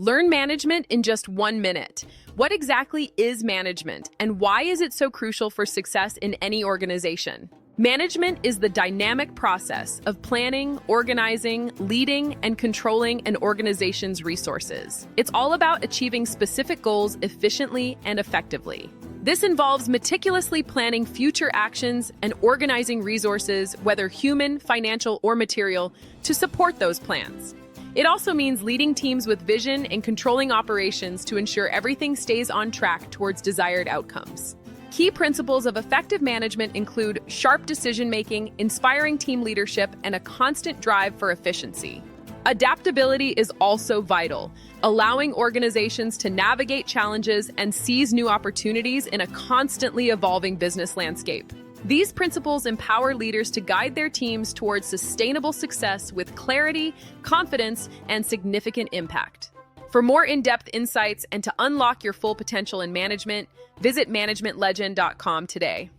Learn management in just 1 minute. What exactly is management, and why is it so crucial for success in any organization? Management is the dynamic process of planning, organizing, leading, and controlling an organization's resources. It's all about achieving specific goals efficiently and effectively. This involves meticulously planning future actions and organizing resources, whether human, financial, or material, to support those plans. It also means leading teams with vision and controlling operations to ensure everything stays on track towards desired outcomes. Key principles of effective management include sharp decision-making, inspiring team leadership, and a constant drive for efficiency. Adaptability is also vital, allowing organizations to navigate challenges and seize new opportunities in a constantly evolving business landscape. These principles empower leaders to guide their teams towards sustainable success with clarity, confidence, and significant impact. For more in-depth insights and to unlock your full potential in management, visit managementlegend.com today.